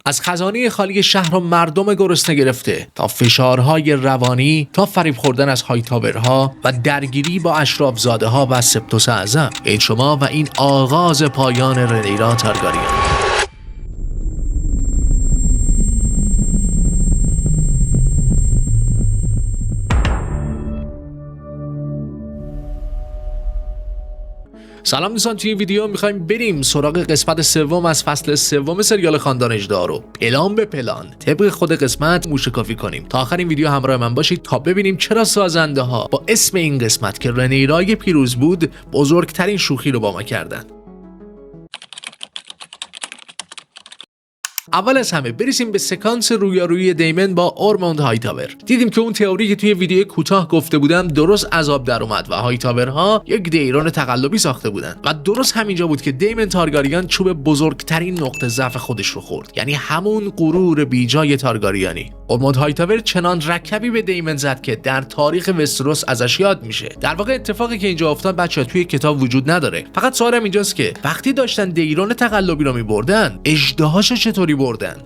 از خزانه خالی شهر و مردم گرسنه گرفته تا فشارهای روانی، تا فریب خوردن از هایتاورها و درگیری با اشرافزاده ها و سپتوس اعظم. این شما و این آغاز پایان رنیرا تارگاریان. سلام دوستان، توی این ویدیو میخوایم بریم سراغ قسمت سوم از فصل سوم سریال خاندان اژدها رو پلان به پلان طبق خود قسمت موشکافی کنیم. تا آخر این ویدیو همراه من باشید تا ببینیم چرا سازنده ها با اسم این قسمت که رنیرای پیروز بود بزرگترین شوخی رو با ما کردن. اول از همه برسیم به سکانس رویارویی دیمن با اورموند هایتاور. دیدیم که اون تئوری که توی ویدیو کوتاه گفته بودم درست از آب در اومد و هایتاورها یک دیران تقلبی ساخته بودن و درست همینجا بود که دیمن تارگاریان چوب بزرگترین نقطه ضعف خودش رو خورد، یعنی همون غرور بیجای تارگاریانی. اورموند هایتاور چنان رکبی به دیمن زد که در تاریخ وستروس ازش یاد میشه. در واقع اتفاقی که اینجا افتاد بچه‌ها توی کتاب وجود نداره. فقط سوالم اینجاست که وقتی داشتن دیران تقلبی رو می‌بردن، اژدهاشو چطوری بردن؟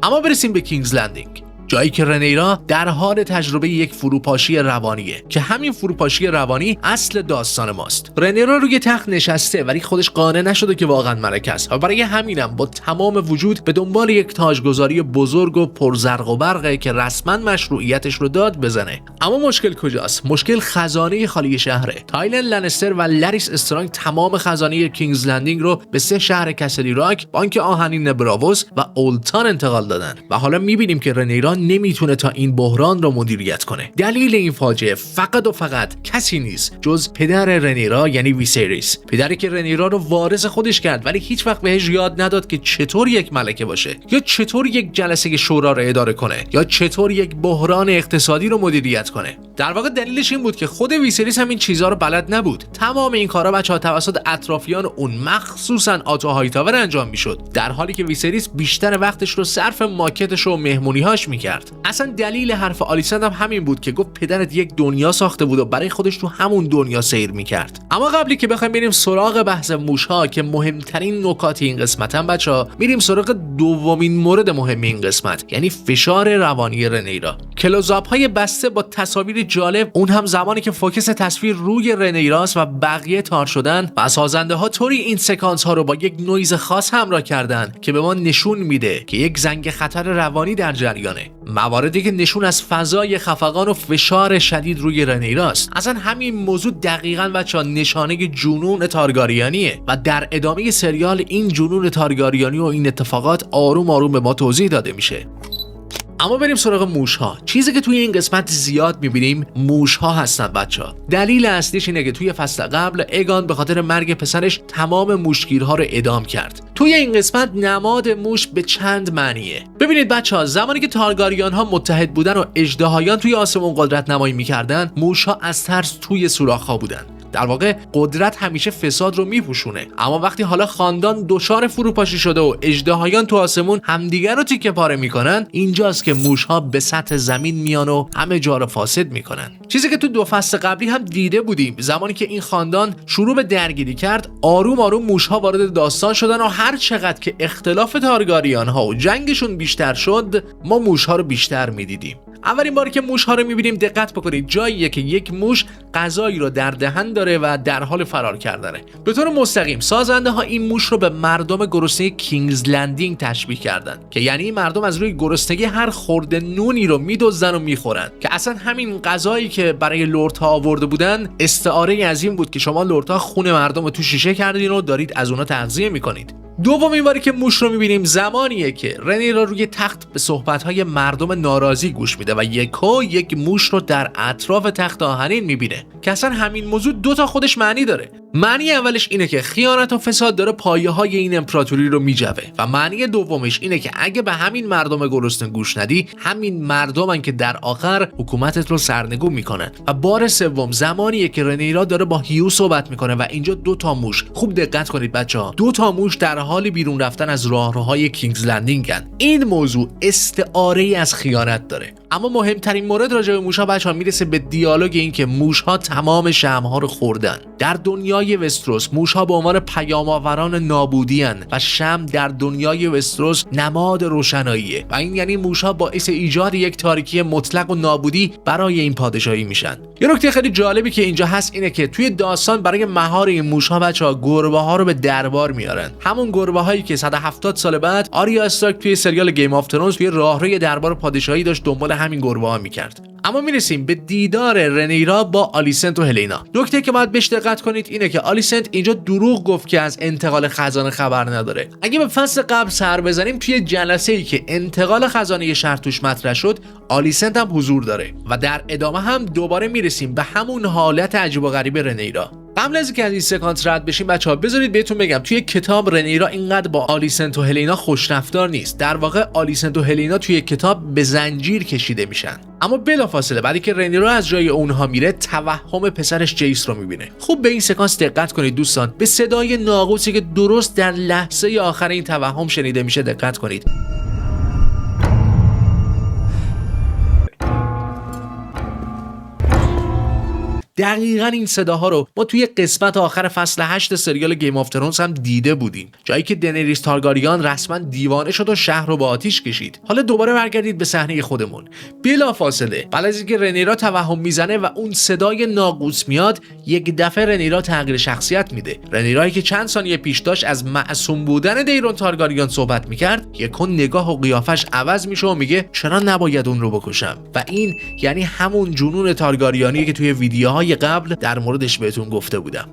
اما برسیم به کینگز لندینگ، جایی که رنیرا در حال تجربه یک فروپاشی روانیه که همین فروپاشی روانی اصل داستان ماست. رنیرا روی تخت نشسته ولی خودش قانع نشده که واقعا ملکه است و برای همینم با تمام وجود به دنبال یک تاجگذاری بزرگ و پرزرق و برقه که رسما مشروعیتش رو داد بزنه. اما مشکل کجاست؟ مشکل خزانه خالی شهره. تایلن لنستر و لریس استرانگ تمام خزانه کینگز لندینگ رو به 3 شهر کسلی راک، بانک آهنین براووس و اولتان انتقال دادن و حالا میبینیم که رنیرا نمیتونه تا این بحران رو مدیریت کنه. دلیل این فاجعه فقط و فقط کسی نیست جز پدر رنیرا، یعنی ویسیریس، پدری که رنیرا رو وارث خودش کرد ولی هیچ وقت بهش یاد نداد که چطور یک ملکه باشه، یا چطور یک جلسه شورا رو اداره کنه، یا چطور یک بحران اقتصادی رو مدیریت کنه. در واقع دلیلش این بود که خود ویسیریس هم این چیزا رو بلد نبود. تمام این کارا بچه‌ها توسط اطرافیان اون، مخصوصا آتو هایتاور انجام میشد، در حالی که ویسیریس بیشتر وقتش رو صرف ماکتش و مهمونی‌هاش میکرد. اصلا دلیل حرف آلیساند هم همین بود که گفت پدرت یک دنیا ساخته بود و برای خودش تو همون دنیا سیر میکرد. اما قبلی که بخوایم بریم سراغ بحث موشها که مهمترین نکات این قسمتن بچه‌ها، میریم سراغ دومین مورد مهم این قسمت، یعنی فشار روانی رنیرا. کلوزآپ‌های بسته با تصاویر جالب، اون هم زمانی که فوکس تصویر روی رنیراست و بقیه تار شدن و سازنده‌ها طوری این سکانس ها رو با یک نویز خاص همراه کردن که به ما نشون میده که یک زنگ خطر روانی در جریانه. مواردی که نشون از فضای خفقان و فشار شدید روی رنیراست. اصلا همین موضوع دقیقاً بچه‌ها نشانه جنون تارگاریانیه و در ادامه سریال این جنون تارگاریانی و این اتفاقات آروم آروم به ما توضیح داده میشه. اما بریم سراغ موشها. چیزی که توی این قسمت زیاد میبینیم موشها هستن بچه‌ها. دلیل اصلیش اینه که توی فصل قبل اگان به خاطر مرگ پسرش تمام موشگیرها رو اعدام کرد. توی این قسمت نماد موش به چند معنیه. ببینید بچه‌ها، زمانی که تارگاریان ها متحد بودن و اژدهایان توی آسمون قدرت نمایی میکردن، موشها از ترس توی سوراخ‌ها بودن. در واقع قدرت همیشه فساد رو میپوشونه، اما وقتی حالا خاندان دچار فروپاشی شده و اژدهایان تو آسمون همدیگر رو تیکه پاره میکنن، اینجاست که موشها به سطح زمین میان و همه جا رو فاسد میکنن. چیزی که تو 2 فصل قبلی هم دیده بودیم، زمانی که این خاندان شروع به درگیری کرد، آروم آروم موشها وارد داستان شدن و هر چقدر که اختلاف تارگاریان ها و جنگشون بیشتر شد، ما موشها رو بیشتر میدیدیم. اولین باری که موشها رو میبینیم دقت بکنید جاییه که یک موش غذایی رو در دهن داره و در حال فرار کردنه. به طور مستقیم سازنده ها این موش رو به مردم گرسنه کینگز لندینگ تشبیه کردن که یعنی مردم از روی گرسنگی هر خورده نونی رو میدزدن و میخورن، که اصلا همین غذایی که برای لردها آورده بودن استعاره از این بود که شما لردها خون مردم رو تو شیشه کردین و دارید از اونها تغذیه میکنید. دومین باری که موش رو میبینیم زمانیه که رنیرا روی تخت به صحبت‌های مردم ناراضی گوش میده و یک موش رو در اطراف تخت آهنین میبینه که اصلا همین موضوع 2 تا خودش معنی داره. معنی اولش اینه که خیانت و فساد داره پایه‌های این امپراتوری رو میجوه و معنی دومش اینه که اگه به همین مردم گرسنه گوش ندی، همین مردمن که در آخر حکومتت رو سرنگون میکنن. و بار سوم زمانیه که رنیرا داره با هیو صحبت میکنه و اینجا 2 تا موش، خوب دقت کنید بچه‌ها، 2 تا موش در حال بیرون رفتن از راهروهای کینگز لندینگن. این موضوع استعاره‌ای از خیانت داره. اما مهمترین مورد راجع به موش‌ها بچه‌ها میرسه به دیالوگ این که موش‌ها تمام شمع‌ها رو خوردن. در دنیای وستروس موش‌ها به عنوان پیام‌آوران نابودی ان و شمع در دنیای وستروس نماد روشناییه و این یعنی موش‌ها باعث ایجاد یک تاریکی مطلق و نابودی برای این پادشاهی میشن. یه نکته خیلی جالبی که اینجا هست اینه که توی داستان برای مهار این موش‌ها بچه‌ها گربه‌ها رو به دربار میارن. همون گربه‌هایی که 170 سال بعد آریا استارک توی سریال گیم آف ترونز توی راهروی دربار پادشاهی داشت دنبال همین گربه‌ها میکرد. اما میرسیم به دیدار رنیرا با آلیسنت و هلینا. نکته که باید بهش دقت کنید اینه که آلیسنت اینجا دروغ گفت که از انتقال خزانه خبر نداره. اگه به فصل قبل سر بزنیم توی جلسه‌ای که انتقال خزانه شهر توش مطرح شد، آلیسنت هم حضور داره و در ادامه هم دوباره میرسیم به همون حالت عجیب و غریب رنیرا. قبل از اینکه از این سکانس رد بشیم بچه‌ها بذارید بهتون بگم توی کتاب رنیرا اینقدر با آلیسنت و هلینا خوشرفتار نیست. در واقع آلیسنت و هلینا توی کتاب به زنجیر کشیده میشن. اما بلافاصله بعدی که رنیرا از جای اونها میره توهم پسرش جیس رو میبینه. خوب به این سکانس دقت کنید دوستان. به صدای ناقوسی که درست در لحظه آخر این توهم شنیده میشه دقت کنید. دقیقاً این صداها رو ما توی قسمت آخر فصل 8 سریال گیم آف ترونز هم دیده بودیم، جایی که دنریس تارگاریان رسما دیوانه شد و شهر رو با آتیش کشید. حالا دوباره برگردید به صحنه خودمون. بلافاصله بعد از اینکه رنیرا توهم میزنه و اون صدای ناقوس میاد، یک دفعه رنیرا تغییر شخصیت میده. رنیرایی که چند ثانیه پیش داشت از معصوم بودن دیرون تارگاریان صحبت میکرد، یکون نگاه و قیافش عوض میشه و میگه چرا نباید اون رو بکشم؟ و این یعنی همون جنون تارگاریانی که توی ویدیوهای قبل در موردش بهتون گفته بودم.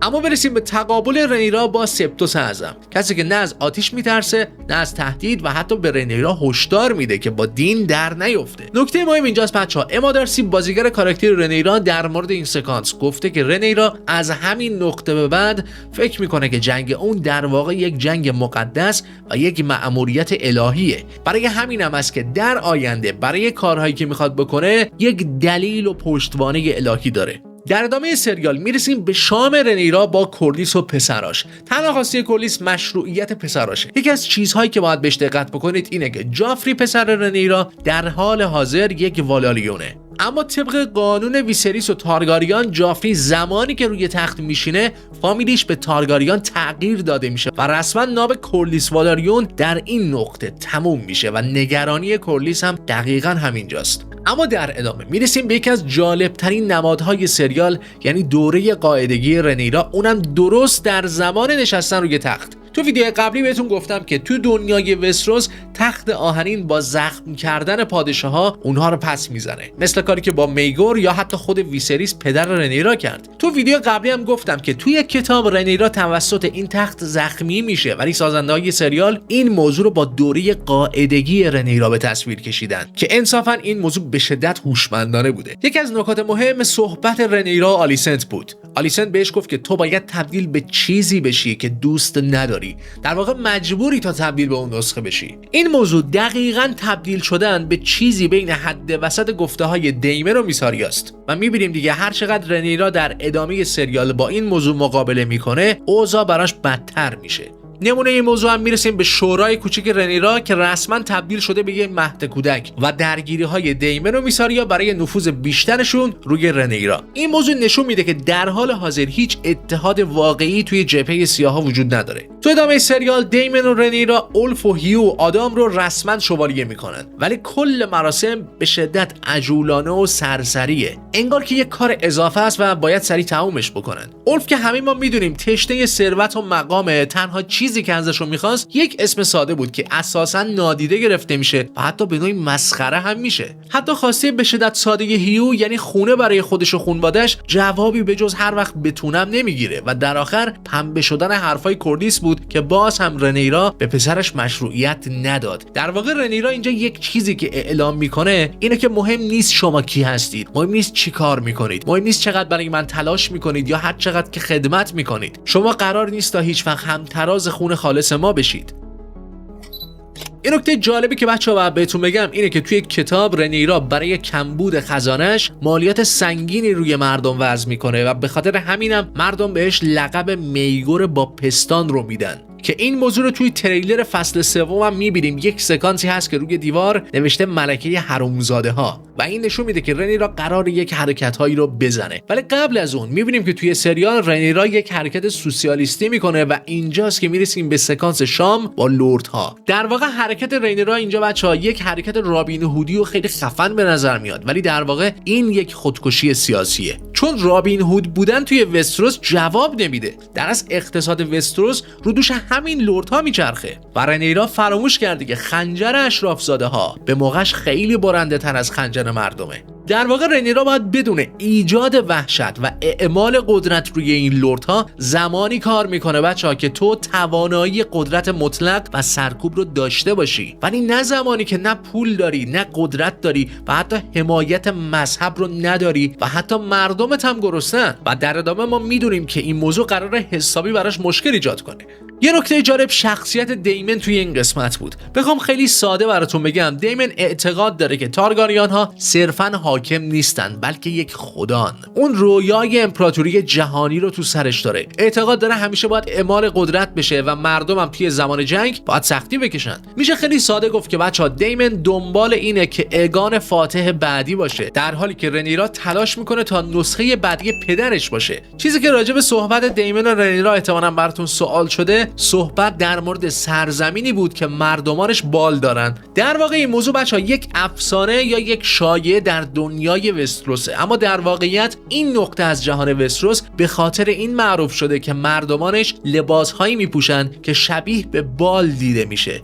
اما برسیم به تقابل رنیرا با سپتوس اعظم، کسی که نه از آتیش میترسه نه از تهدید و حتی به رنیرا هشدار میده که با دین در نیفته. نکته مهم اینجاست بچه‌ها، اما دارسی بازیگر کاراکتر رنیرا در مورد این سکانس گفته که رنیرا از همین نقطه به بعد فکر میکنه که جنگ اون در واقع یک جنگ مقدس و یک مأموریت الهیه. برای همین هم است که در آینده برای کارهایی که میخواد بکنه یک دلیل و پشتوانه الهی داره. در ادامه سریال میرسیم به شام رنیرا با کورلیس و پسراش. تنها خواسته کورلیس مشروعیت پسراشه. یکی از چیزهایی که باید بهش دقت بکنید اینه که جافری پسر رنیرا در حال حاضر یک والالیونه. اما طبق قانون ویسریس و تارگاریان، جافری زمانی که روی تخت میشینه فامیلیش به تارگاریان تغییر داده میشه و رسما نام کورلیس والاریون در این نقطه تموم میشه و نگرانی کورلیس هم دقیقاً همینجاست. اما در ادامه میرسیم به یکی از جالبترین نمادهای سریال، یعنی دوره قاعدگی رنیرا، اونم درست در زمان نشستن روی تخت. تو ویدیو قبلی بهتون گفتم که تو دنیای وستروس تخت آهنین با زخم کردن پادشاه‌ها اونها رو پس میزنه، مثل کاری که با میگور یا حتی خود ویسریس پدر رنیرا کرد. تو ویدیو قبلی هم گفتم که توی کتاب رنیرا توسط این تخت زخمی میشه، ولی سازنده‌های سریال این موضوع رو با دوره قاعدگی رنیرا به تصویر کشیدن که انصافا این موضوع به شدت هوشمندانه بوده. یکی از نکات مهم صحبت رنیرا و آلیسنت بود. آلیسنت بهش گفت که تو باید تبدیل به چیزی بشی که دوست نداری، در واقع مجبوری تا تبدیل به اون نسخه بشی. این موضوع دقیقاً تبدیل شدن به چیزی بین حد وسط گفته‌های دیمر و میساریاست و می‌بینیم دیگه هر چقدر رنیرا در ادامه سریال با این موضوع مقابله میکنه، اوضاع براش بدتر میشه. نمونه این موضوع هم میرسیم به شورای کوچیک رنیرا که رسما تبدیل شده به یک مهد کودک و درگیری‌های دیمن و میساریا برای نفوذ بیشترشون روی رنیرا. این موضوع نشون میده که در حال حاضر هیچ اتحاد واقعی توی جبهه سیاها وجود نداره. تو ادامه سریال دیمن و رنیرا اولف و هیو و آدام رو رسما شوالیه میکنن، ولی کل مراسم به شدت عجولانه و سرسریه، انگار که یک کار اضافه است و باید سریع تمومش بکنن. اولف که همه ما میدونیم تشنه ثروت و مقام، تنها چیزی که ازش رو میخواست یک اسم ساده بود که اساسا نادیده گرفته میشه و حتی به نوعی مسخره هم میشه. حتی خواسته به شدت ساده هیو، یعنی خونه برای خودش و خانواده‌اش، جوابی به جز هر وقت بتونم نمیگیره و در آخر پنبه شدن حرفای کورلیس بود که باز هم رنیرا به پسرش مشروعیت نداد. در واقع رنیرا اینجا یک چیزی که اعلام میکنه اینه که مهم نیست شما کی هستید، مهم نیست چی کار میکنید، مهم نیست چقدر برای من تلاش میکنید یا هر چقدر که خدمت میکنید. شما قرار نیست تا هیچ وقت همتراز خون خالص ما بشید. این نکته جالبی که بچه‌ها باید بهتون بگم اینه که توی کتاب رنیرا برای کمبود خزانه‌اش مالیات سنگینی روی مردم وضع میکنه و به خاطر همینم مردم بهش لقب میگور با پستان رو میدن. که این موضوع رو توی تریلر فصل سوم هم میبینیم. یک سکانسی هست که روی دیوار نوشته ملکه حرومزاده ها و این نشون میده که رنیرا قرار یک حرکت هایی رو بزنه. ولی قبل از اون میبینیم که توی سریال رنیرا یک حرکت سوسیالیستی میکنه و اینجاست که میرسیم به سکانس شام با لردها. در واقع حرکت رنیرا اینجا بچه‌ها یک حرکت رابین هودی و خیلی خفن به نظر میاد، ولی در واقع این یک خودکشی سیاسیه، چون رابین هود بودن توی وستروس جواب نمیده. در اصل اقتصاد وستروس رو دوش همین لردها میچرخه و رنیرا فراموش کرده که خنجر اشرافزاده ها به موقعش خیلی برنده تر از خنجر مردمه. در واقع رنیرا باید بدونه ایجاد وحشت و اعمال قدرت روی این لردها زمانی کار میکنه بچه‌ها که تو توانایی قدرت مطلق و سرکوب رو داشته باشی، ولی نه زمانی که نه پول داری، نه قدرت داری و حتی حمایت مذهب رو نداری و حتی مردمت هم گرسنه‌ن. و در ادامه ما میدونیم که این موضوع قراره حسابی براش مشکل ایجاد کنه. یه نکته جالب شخصیت دیمن توی این قسمت بود. بخوام خیلی ساده براتون بگم، دیمن اعتقاد داره که تارگاریان ها صرفاً حاکم نیستن بلکه یک خدان. اون رویای امپراتوری جهانی رو تو سرش داره. اعتقاد داره همیشه باید اعمال قدرت بشه و مردم هم توی زمان جنگ باید سختی بکشن. میشه خیلی ساده گفت که بچه‌ها دیمن دنبال اینه که اگان فاتح بعدی باشه، در حالی که رنیرا تلاش میکنه تا نسخه بعدی پدرش باشه. چیزی که راجع به صحبت دیمن و رنیرا احتمالاً براتون سوال شده، صحبت در مورد سرزمینی بود که مردمانش بال دارن. در واقع این موضوع بچه‌ها یک افسانه یا یک شایعه در دنیای وستروسه، اما در واقعیت این نقطه از جهان وستروس به خاطر این معروف شده که مردمانش لباسهایی میپوشن که شبیه به بال دیده میشه.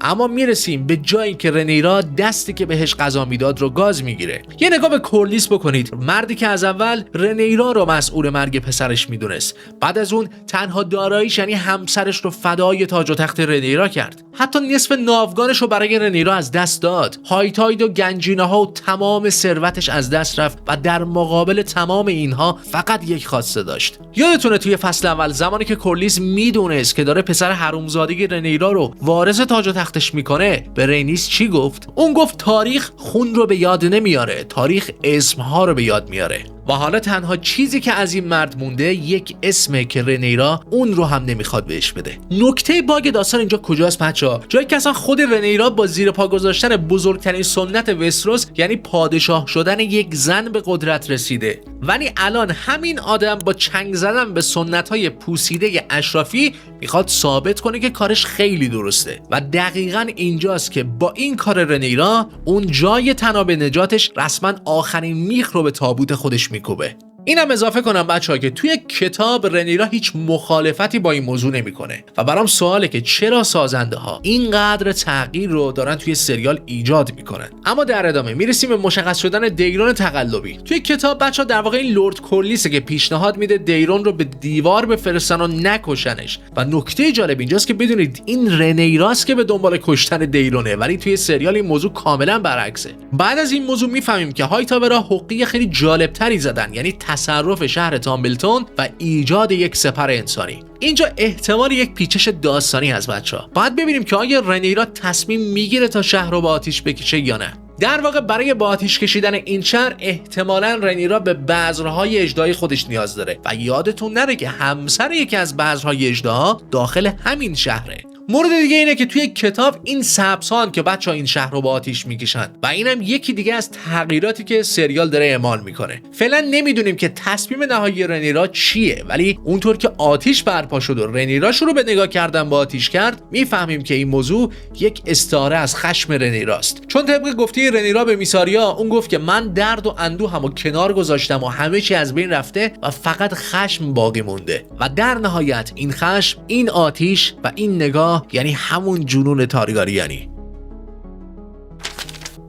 اما میرسیم به جایی که رنیرا دستی که بهش غذا میداد رو گاز میگیره. یه نگاه به کورلیس بکنید، مردی که از اول رنیرا رو مسئول مرگ پسرش میدونست، بعد از اون تنها داراییش یعنی همسرش رو فدای تاج و تخت رنیرا کرد. حتی نصف ناوگانش رو برای رنیرا از دست داد. هایتاید و گنجینه‌ها و تمام ثروتش از دست رفت و در مقابل تمام اینها فقط یک خواسته داشت. یادتونه توی فصل اول زمانی که کورلیس میدونست که داره پسر حرومزاده رنیرا رو وارث تاج و تختش میکنه، به رینیس چی گفت؟ اون گفت تاریخ خون رو به یاد نمیاره، تاریخ اسمها رو به یاد میاره. و حالا تنها چیزی که از این مرد مونده یک اسمه که رنیرا اون رو هم نمیخواد بهش بده. نکته باگ داستان اینجا کجاست بچه‌ها؟ جایی که اصلا خود رنیرا با زیر پا گذاشتن بزرگترین سنت وستروس یعنی پادشاه شدن یک زن به قدرت رسیده، ولی الان همین آدم با چنگ زدن به سنت‌های پوسیده اشرافی میخواد ثابت کنه که کارش خیلی درسته. و دقیقاً اینجاست که با این کار رنیرا اون جای تناب نجاتش رسما آخرین میخ رو به تابوت خودش میکوبه. اینم اضافه کنم بچه‌ها که توی کتاب رنیرا هیچ مخالفتی با این موضوع نمیکنه و برام سواله که چرا سازنده ها اینقدر تغییر رو دارن توی سریال ایجاد میکنن. اما در ادامه میرسیم به مشخص شدن دیرون تقلبی. توی کتاب بچه‌ها در واقع این لرد کورلیسه که پیشنهاد میده دیرون رو به دیوار بفرستن و نکشنش. و نکته جالب اینجاست که بدونید این رنیراست که به دنبال کشتن دیرونه، ولی توی سریال این موضوع کاملا برعکسه. بعد از این موضوع میفهمیم که هایتاورا حقیقی خیلی جالبتری زدن، یعنی تصرف شهر تامبلتون و ایجاد یک سپر انسانی. اینجا احتمال یک پیچش داستانی هست بچه‌ها. باید ببینیم که آیا رنیرا تصمیم میگیره تا شهر رو با آتیش بکشه یا نه. در واقع برای با آتیش کشیدن این شهر احتمالاً رنیرا به بذرهای اژدهای خودش نیاز داره و یادتون نره که همسر یکی از بذرهای اژدها داخل همین شهره. مورد دیگه اینه که توی کتاب این سبزهان که بچه‌ها این شهر رو با آتیش میکشن و اینم یکی دیگه از تغییراتی که سریال داره اعمال میکنه. فعلا نمیدونیم که تصمیم نهایی رنیرا چیه، ولی اونطور که آتیش برپا شد و رنیرا شروع به نگاه کردن با آتیش کرد، میفهمیم که این موضوع یک استعاره از خشم رنیراست. چون طبق گفته رنیرا به میساریا، اون گفت که من درد و اندوهمو کنار گذاشتم و همه چی از بین رفته و فقط خشم باقی مونده. و در نهایت این خشم، این آتیش و این نگاه یعنی همون جنون تارگاریانی.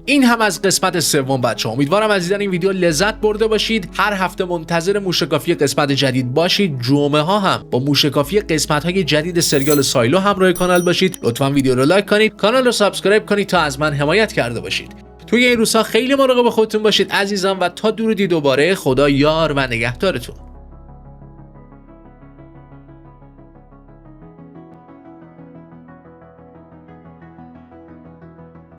این هم از قسمت سوم بچه‌ها. امیدوارم از دیدن این ویدیو لذت برده باشید. هر هفته منتظر موشکافی قسمت جدید باشید. جمعه ها هم با موشکافی قسمت های جدید سریال سایلو همراه کانال باشید. لطفاً ویدیو رو لایک کنید، کانال رو سابسکرایب کنید تا از من حمایت کرده باشید. توی این روزها خیلی مراقب خودتون باشید عزیزان و تا درودی دوباره. خدا یار و نگهدارتون.